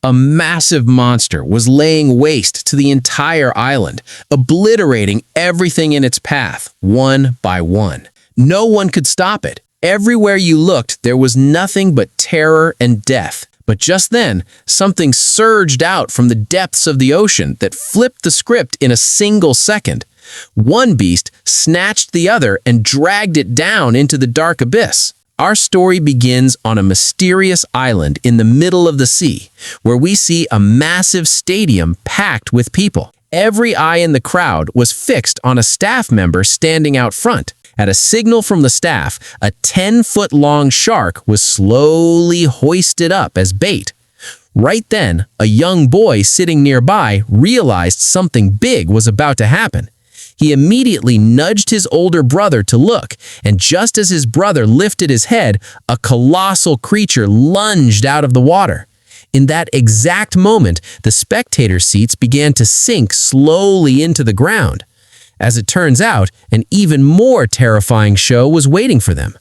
A massive monster was laying waste to the entire island, obliterating everything in its path, one by one. No one could stop it. Everywhere you looked, there was nothing but terror and death. But just then, something surged out from the depths of the ocean that flipped the script in a single second. One beast snatched the other and dragged it down into the dark abyss. Our story begins on a mysterious island in the middle of the sea, where we see a massive stadium packed with people. Every eye in the crowd was fixed on a staff member standing out front. At a signal from the staff, a 10-foot-long shark was slowly hoisted up as bait. Right then, a young boy sitting nearby realized something big was about to happen. He immediately nudged his older brother to look, and just as his brother lifted his head, a colossal creature lunged out of the water. In that exact moment, the spectator seats began to sink slowly into the ground. As it turns out, an even more terrifying show was waiting for them.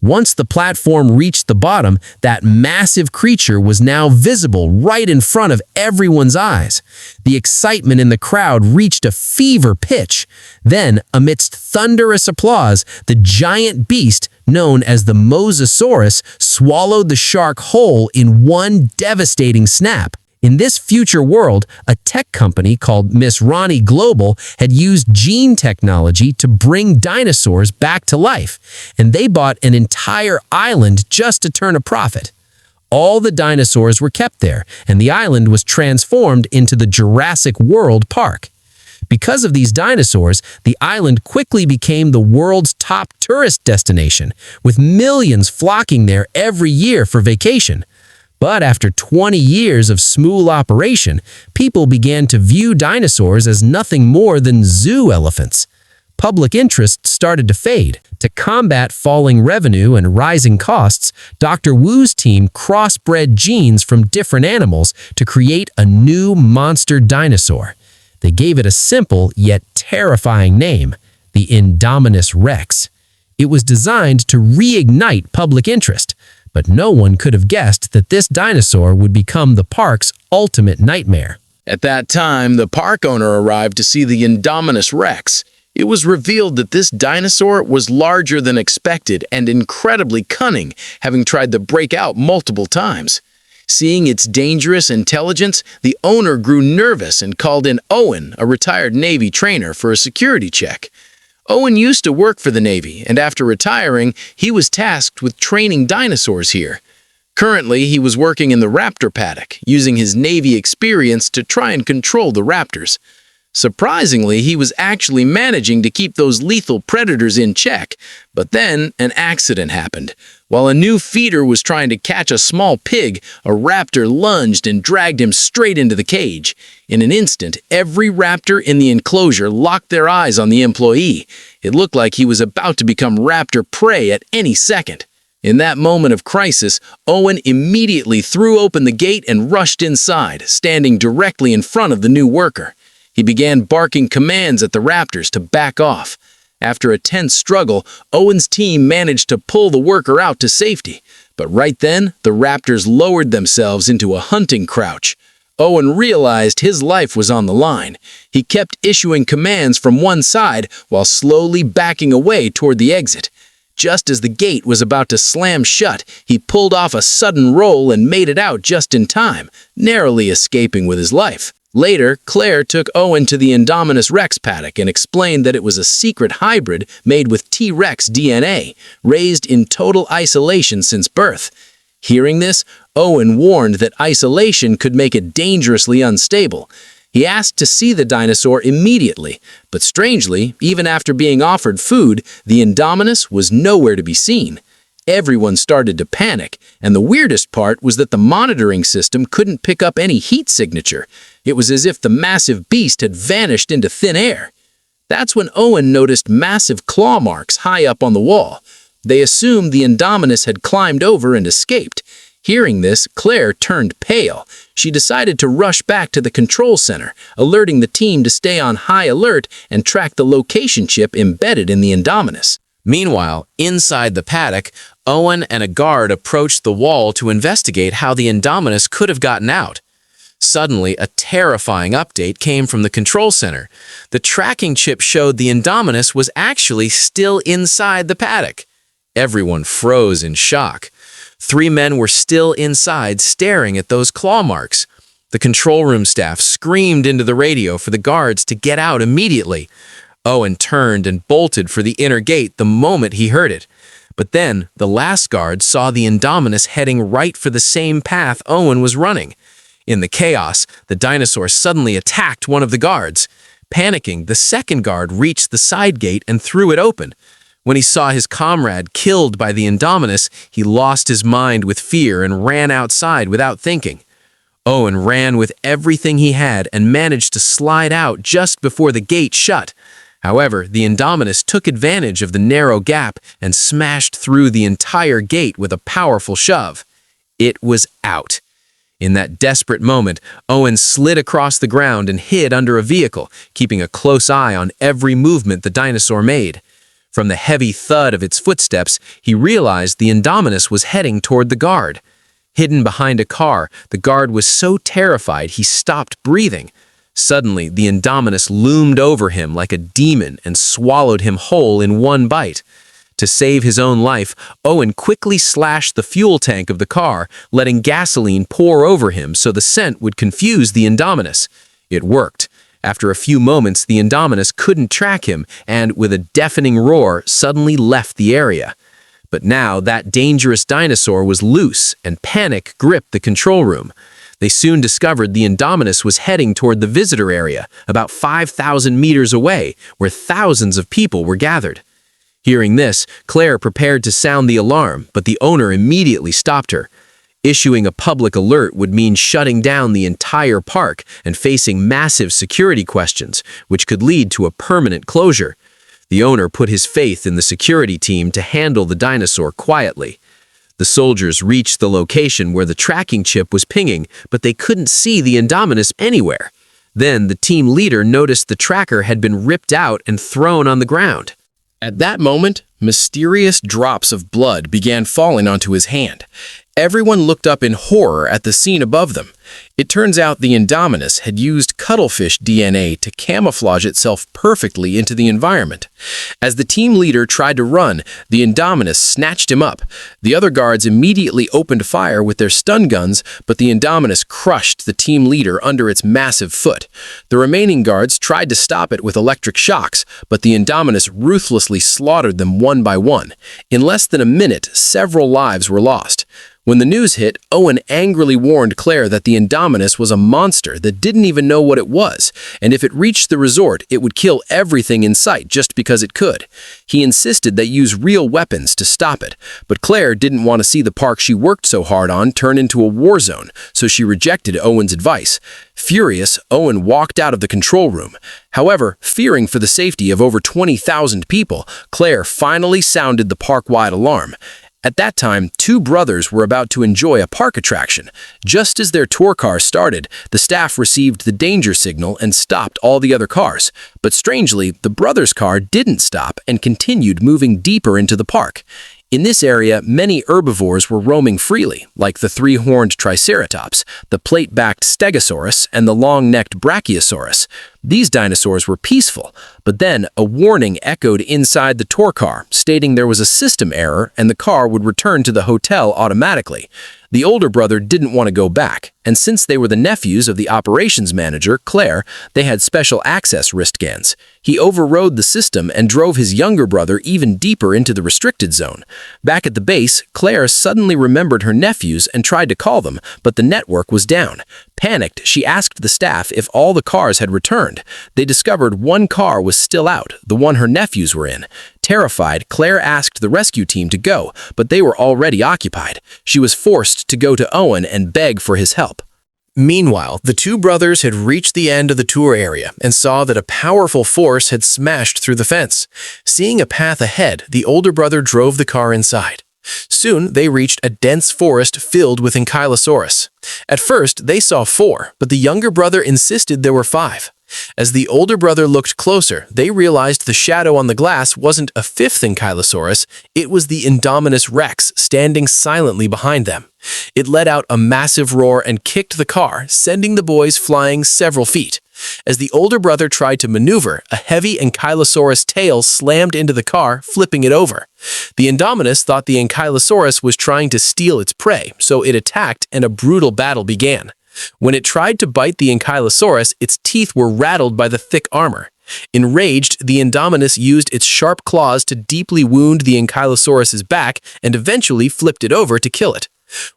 Once the platform reached the bottom, that massive creature was now visible right in front of everyone's eyes. The excitement in the crowd reached a fever pitch. Then, amidst thunderous applause, the giant beast, known as the Mosasaurus, swallowed the shark whole in one devastating snap. In this future world, a tech company called Miss Ronnie Global had used gene technology to bring dinosaurs back to life, and they bought an entire island just to turn a profit. All the dinosaurs were kept there, and the island was transformed into the Jurassic World park. Because of these dinosaurs, the island quickly became the world's top tourist destination, with millions flocking there every year for vacation. But after 20 years of smooth operation, people began to view dinosaurs as nothing more than zoo elephants. Public interest started to fade. To combat falling revenue and rising costs, Dr. Wu's team crossbred genes from different animals to create a new monster dinosaur. They gave it a simple yet terrifying name, the Indominus Rex. It was designed to reignite public interest. But no one could have guessed that this dinosaur would become the park's ultimate nightmare. At that time, the park owner arrived to see the Indominus Rex. It was revealed that this dinosaur was larger than expected and incredibly cunning, having tried to break out multiple times. Seeing its dangerous intelligence, the owner grew nervous and called in Owen, a retired Navy trainer, for a security check. Owen used to work for the Navy, and after retiring, he was tasked with training dinosaurs here. Currently, he was working in the raptor paddock, using his Navy experience to try and control the raptors. Surprisingly, he was actually managing to keep those lethal predators in check, but then an accident happened. While a new feeder was trying to catch a small pig, a raptor lunged and dragged him straight into the cage. In an instant, every raptor in the enclosure locked their eyes on the employee. It looked like he was about to become raptor prey at any second. In that moment of crisis, Owen immediately threw open the gate and rushed inside, standing directly in front of the new worker. He began barking commands at the raptors to back off. After a tense struggle, Owen's team managed to pull the worker out to safety. But right then, the raptors lowered themselves into a hunting crouch. Owen realized his life was on the line. He kept issuing commands from one side while slowly backing away toward the exit. Just as the gate was about to slam shut, he pulled off a sudden roll and made it out just in time, narrowly escaping with his life. Later, Claire took Owen to the Indominus Rex paddock and explained that it was a secret hybrid made with T-Rex DNA, raised in total isolation since birth. Hearing this, Owen warned that isolation could make it dangerously unstable. He asked to see the dinosaur immediately, but strangely, even after being offered food, the Indominus was nowhere to be seen. Everyone started to panic, and the weirdest part was that the monitoring system couldn't pick up any heat signature. It was as if the massive beast had vanished into thin air. That's when Owen noticed massive claw marks high up on the wall. They assumed the Indominus had climbed over and escaped. Hearing this, Claire turned pale. She decided to rush back to the control center, alerting the team to stay on high alert and track the location chip embedded in the Indominus. Meanwhile, inside the paddock, Owen and a guard approached the wall to investigate how the Indominus could have gotten out. Suddenly, a terrifying update came from the control center. The tracking chip showed the Indominus was actually still inside the paddock. Everyone froze in shock. 3 men were still inside, staring at those claw marks. The control room staff screamed into the radio for the guards to get out immediately. Owen turned and bolted for the inner gate the moment he heard it. But then, the last guard saw the Indominus heading right for the same path Owen was running. In the chaos, the dinosaur suddenly attacked one of the guards. Panicking, the second guard reached the side gate and threw it open. When he saw his comrade killed by the Indominus, he lost his mind with fear and ran outside without thinking. Owen ran with everything he had and managed to slide out just before the gate shut. However, the Indominus took advantage of the narrow gap and smashed through the entire gate with a powerful shove. It was out. In that desperate moment, Owen slid across the ground and hid under a vehicle, keeping a close eye on every movement the dinosaur made. From the heavy thud of its footsteps, he realized the Indominus was heading toward the guard. Hidden behind a car, the guard was so terrified he stopped breathing. Suddenly, the Indominus loomed over him like a demon and swallowed him whole in one bite. To save his own life, Owen quickly slashed the fuel tank of the car, letting gasoline pour over him so the scent would confuse the Indominus. It worked. After a few moments, the Indominus couldn't track him and, with a deafening roar, suddenly left the area. But now that dangerous dinosaur was loose and panic gripped the control room. They soon discovered the Indominus was heading toward the visitor area, about 5,000 meters away, where thousands of people were gathered. Hearing this, Claire prepared to sound the alarm, but the owner immediately stopped her. Issuing a public alert would mean shutting down the entire park and facing massive security questions, which could lead to a permanent closure. The owner put his faith in the security team to handle the dinosaur quietly. The soldiers reached the location where the tracking chip was pinging, but they couldn't see the Indominus anywhere. Then the team leader noticed the tracker had been ripped out and thrown on the ground. At that moment, mysterious drops of blood began falling onto his hand. Everyone looked up in horror at the scene above them. It turns out the Indominus had used cuttlefish DNA to camouflage itself perfectly into the environment. As the team leader tried to run, the Indominus snatched him up. The other guards immediately opened fire with their stun guns, but the Indominus crushed the team leader under its massive foot. The remaining guards tried to stop it with electric shocks, but the Indominus ruthlessly slaughtered them one by one. In less than a minute, several lives were lost. When the news hit, Owen angrily warned Claire that the Indominus was a monster that didn't even know what it was, and if it reached the resort, it would kill everything in sight just because it could. He insisted they use real weapons to stop it, but Claire didn't want to see the park she worked so hard on turn into a war zone, so she rejected Owen's advice. Furious, Owen walked out of the control room. However, fearing for the safety of over 20,000 people, Claire finally sounded the park-wide alarm. At that time, 2 brothers were about to enjoy a park attraction. Just as their tour car started, the staff received the danger signal and stopped all the other cars. But strangely, the brothers' car didn't stop and continued moving deeper into the park. In this area, many herbivores were roaming freely, like the 3-horned Triceratops, the plate-backed Stegosaurus, and the long-necked Brachiosaurus. These dinosaurs were peaceful, but then a warning echoed inside the tour car, stating there was a system error and the car would return to the hotel automatically. The older brother didn't want to go back, and since they were the nephews of the operations manager, Claire, they had special access wristbands. He overrode the system and drove his younger brother even deeper into the restricted zone. Back at the base, Claire suddenly remembered her nephews and tried to call them, but the network was down. Panicked, she asked the staff if all the cars had returned. They discovered one car was still out, the one her nephews were in. Terrified, Claire asked the rescue team to go, but they were already occupied. She was forced to go to Owen and beg for his help. Meanwhile, the 2 brothers had reached the end of the tour area and saw that a powerful force had smashed through the fence. Seeing a path ahead, the older brother drove the car inside. Soon, they reached a dense forest filled with Ankylosaurus. At first, they saw 4, but the younger brother insisted there were 5. As the older brother looked closer, they realized the shadow on the glass wasn't a fifth Ankylosaurus, it was the Indominus Rex standing silently behind them. It let out a massive roar and kicked the car, sending the boys flying several feet. As the older brother tried to maneuver, a heavy Ankylosaurus tail slammed into the car, flipping it over. The Indominus thought the Ankylosaurus was trying to steal its prey, so it attacked and a brutal battle began. When it tried to bite the Ankylosaurus, its teeth were rattled by the thick armor. Enraged, the Indominus used its sharp claws to deeply wound the Ankylosaurus's back and eventually flipped it over to kill it.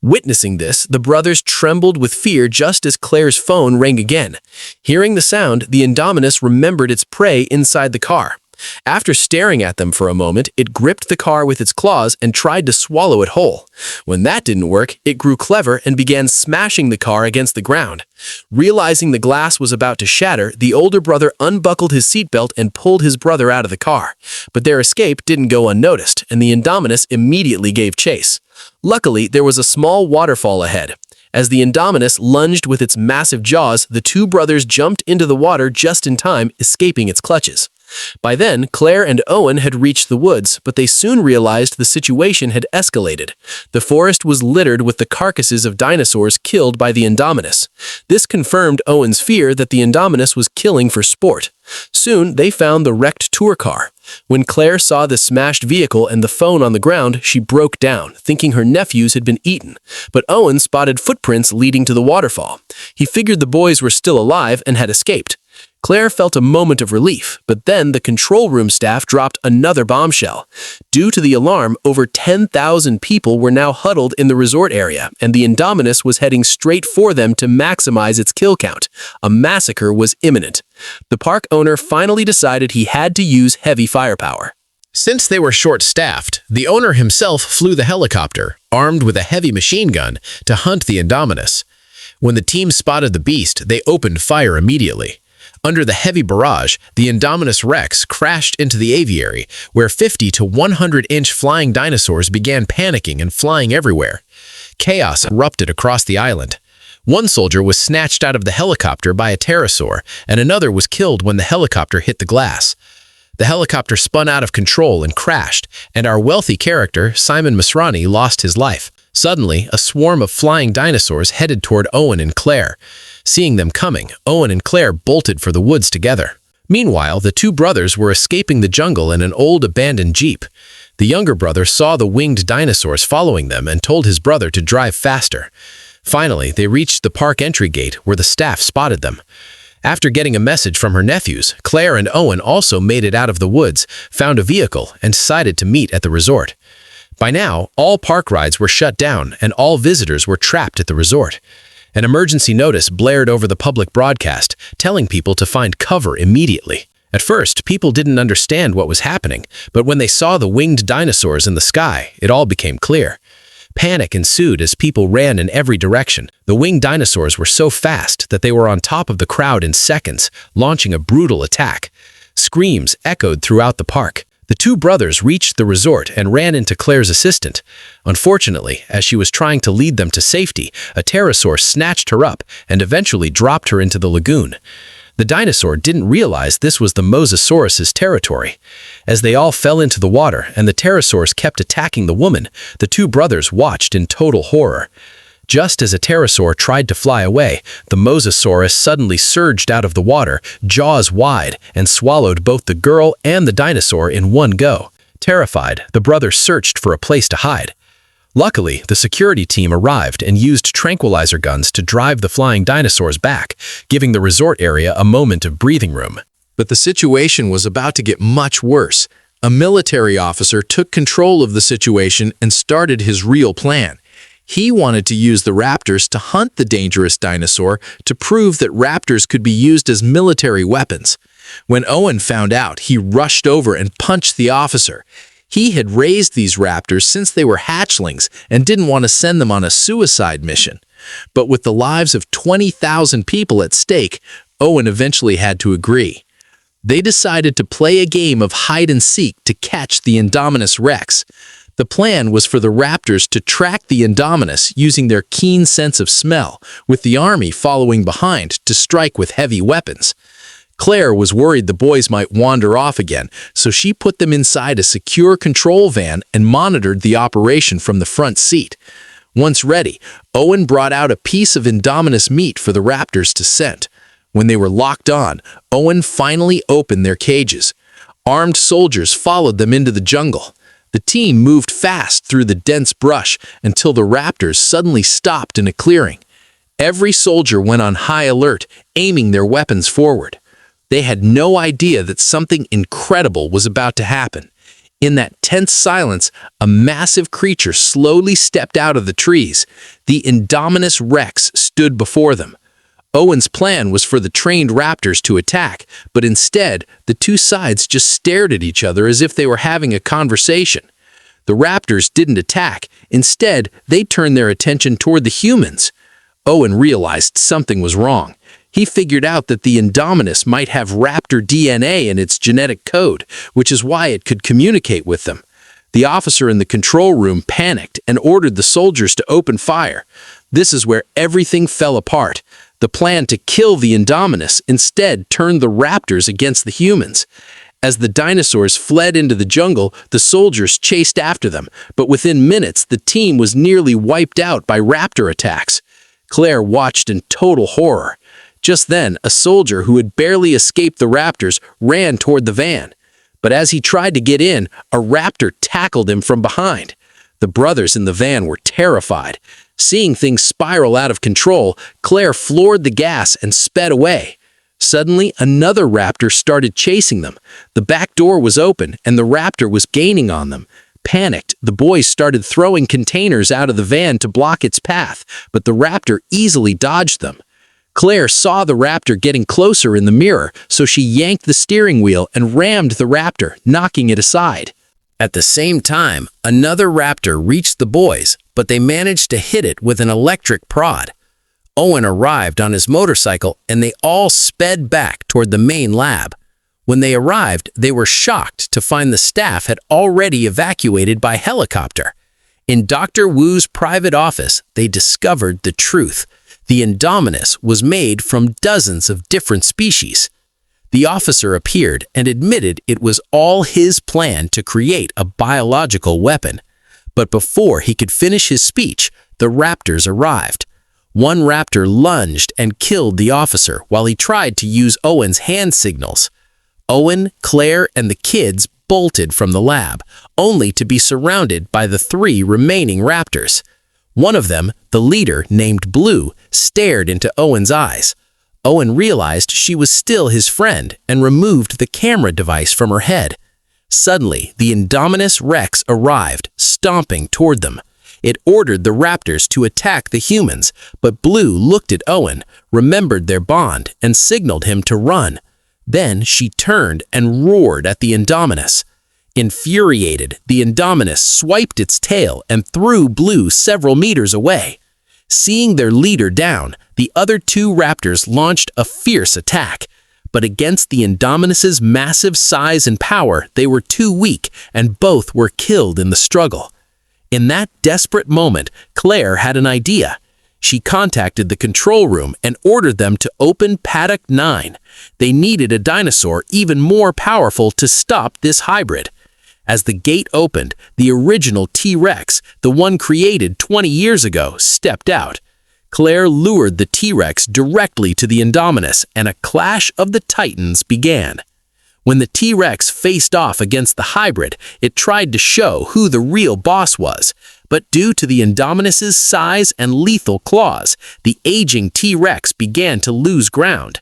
Witnessing this, the brothers trembled with fear just as Claire's phone rang again. Hearing the sound, the Indominus remembered its prey inside the car. After staring at them for a moment, it gripped the car with its claws and tried to swallow it whole. When that didn't work, it grew clever and began smashing the car against the ground. Realizing the glass was about to shatter, the older brother unbuckled his seatbelt and pulled his brother out of the car. But their escape didn't go unnoticed, and the Indominus immediately gave chase. Luckily, there was a small waterfall ahead. As the Indominus lunged with its massive jaws, the two brothers jumped into the water just in time, escaping its clutches. By then, Claire and Owen had reached the woods, but they soon realized the situation had escalated. The forest was littered with the carcasses of dinosaurs killed by the Indominus. This confirmed Owen's fear that the Indominus was killing for sport. Soon, they found the wrecked tour car. When Claire saw the smashed vehicle and the phone on the ground, she broke down, thinking her nephews had been eaten. But Owen spotted footprints leading to the waterfall. He figured the boys were still alive and had escaped. Claire felt a moment of relief, but then the control room staff dropped another bombshell. Due to the alarm, over 10,000 people were now huddled in the resort area, and the Indominus was heading straight for them to maximize its kill count. A massacre was imminent. The park owner finally decided he had to use heavy firepower. Since they were short-staffed, the owner himself flew the helicopter, armed with a heavy machine gun, to hunt the Indominus. When the team spotted the beast, they opened fire immediately. Under the heavy barrage, the Indominus Rex crashed into the aviary, where 50 to 100-inch flying dinosaurs began panicking and flying everywhere. Chaos erupted across the island. One soldier was snatched out of the helicopter by a pterosaur, and another was killed when the helicopter hit the glass. The helicopter spun out of control and crashed, and our wealthy character, Simon Masrani, lost his life. Suddenly, a swarm of flying dinosaurs headed toward Owen and Claire. Seeing them coming, Owen and Claire bolted for the woods together. Meanwhile, the two brothers were escaping the jungle in an old abandoned jeep. The younger brother saw the winged dinosaurs following them and told his brother to drive faster. Finally, they reached the park entry gate where the staff spotted them. After getting a message from her nephews, Claire and Owen also made it out of the woods, found a vehicle, and decided to meet at the resort. By now, all park rides were shut down and all visitors were trapped at the resort. An emergency notice blared over the public broadcast, telling people to find cover immediately. At first, people didn't understand what was happening, but when they saw the winged dinosaurs in the sky, it all became clear. Panic ensued as people ran in every direction. The winged dinosaurs were so fast that they were on top of the crowd in seconds, launching a brutal attack. Screams echoed throughout the park. The two brothers reached the resort and ran into Claire's assistant. Unfortunately, as she was trying to lead them to safety, a pterosaur snatched her up and eventually dropped her into the lagoon. The dinosaur didn't realize this was the Mosasaurus's territory. As they all fell into the water and the pterosaurs kept attacking the woman, the two brothers watched in total horror. Just as a pterosaur tried to fly away, the Mosasaurus suddenly surged out of the water, jaws wide, and swallowed both the girl and the dinosaur in one go. Terrified, the brothers searched for a place to hide. Luckily, the security team arrived and used tranquilizer guns to drive the flying dinosaurs back, giving the resort area a moment of breathing room. But the situation was about to get much worse. A military officer took control of the situation and started his real plan. He wanted to use the raptors to hunt the dangerous dinosaur to prove that raptors could be used as military weapons. When Owen found out, he rushed over and punched the officer. He had raised these raptors since they were hatchlings and didn't want to send them on a suicide mission. But with the lives of 20,000 people at stake, Owen eventually had to agree. They decided to play a game of hide-and-seek to catch the Indominus Rex. The plan was for the raptors to track the Indominus using their keen sense of smell, with the army following behind to strike with heavy weapons. Claire was worried the boys might wander off again, so she put them inside a secure control van and monitored the operation from the front seat. Once ready, Owen brought out a piece of Indominus meat for the raptors to scent. When they were locked on, Owen finally opened their cages. Armed soldiers followed them into the jungle. The team moved fast through the dense brush until the raptors suddenly stopped in a clearing. Every soldier went on high alert, aiming their weapons forward. They had no idea that something incredible was about to happen. In that tense silence, a massive creature slowly stepped out of the trees. The Indominus Rex stood before them. Owen's plan was for the trained raptors to attack, but instead, the two sides just stared at each other as if they were having a conversation. The raptors didn't attack. Instead, they turned their attention toward the humans. Owen realized something was wrong. He figured out that the Indominus might have raptor DNA in its genetic code, which is why it could communicate with them. The officer in the control room panicked and ordered the soldiers to open fire. This is where everything fell apart. The plan to kill the Indominus instead turned the raptors against the humans. As the dinosaurs fled into the jungle, the soldiers chased after them, but within minutes the team was nearly wiped out by raptor attacks. Claire watched in total horror. Just then, a soldier who had barely escaped the raptors ran toward the van. But as he tried to get in, a raptor tackled him from behind. The brothers in the van were terrified. Seeing things spiral out of control, Claire floored the gas and sped away. Suddenly, another raptor started chasing them. The back door was open, and the raptor was gaining on them. Panicked, the boys started throwing containers out of the van to block its path, but the raptor easily dodged them. Claire saw the raptor getting closer in the mirror, so she yanked the steering wheel and rammed the raptor, knocking it aside. At the same time, another raptor reached the boys, but they managed to hit it with an electric prod. Owen arrived on his motorcycle, and they all sped back toward the main lab. When they arrived, they were shocked to find the staff had already evacuated by helicopter. In Dr. Wu's private office, they discovered the truth. The Indominus was made from dozens of different species. The officer appeared and admitted it was all his plan to create a biological weapon. But before he could finish his speech, the raptors arrived. One raptor lunged and killed the officer while he tried to use Owen's hand signals. Owen, Claire, and the kids bolted from the lab, only to be surrounded by the three remaining raptors. One of them, the leader named Blue, stared into Owen's eyes. Owen realized she was still his friend and removed the camera device from her head. Suddenly, the Indominus Rex arrived, stomping toward them. It ordered the raptors to attack the humans, but Blue looked at Owen, remembered their bond, and signaled him to run. Then she turned and roared at the Indominus. Infuriated, the Indominus swiped its tail and threw Blue several meters away. Seeing their leader down, the other two raptors launched a fierce attack. But against the Indominus's massive size and power, they were too weak, and both were killed in the struggle. In that desperate moment, Claire had an idea. She contacted the control room and ordered them to open Paddock 9. They needed a dinosaur even more powerful to stop this hybrid. As the gate opened, the original T-Rex, the one created 20 years ago, stepped out. Claire lured the T-Rex directly to the Indominus, and a clash of the titans began. When the T-Rex faced off against the hybrid, it tried to show who the real boss was. But due to the Indominus's size and lethal claws, the aging T-Rex began to lose ground.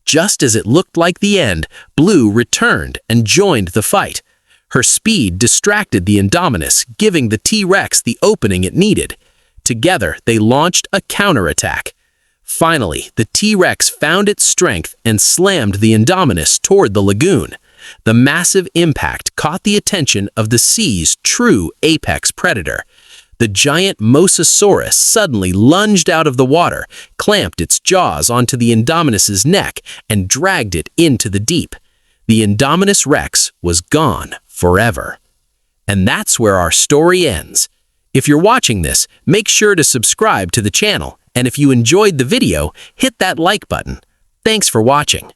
Just as it looked like the end, Blue returned and joined the fight. Her speed distracted the Indominus, giving the T-Rex the opening it needed. Together, they launched a counterattack. Finally, the T-Rex found its strength and slammed the Indominus toward the lagoon. The massive impact caught the attention of the sea's true apex predator. The giant Mosasaurus suddenly lunged out of the water, clamped its jaws onto the Indominus's neck, and dragged it into the deep. The Indominus Rex was gone forever. And that's where our story ends. If you're watching this, make sure to subscribe to the channel, and if you enjoyed the video, hit that like button. Thanks for watching.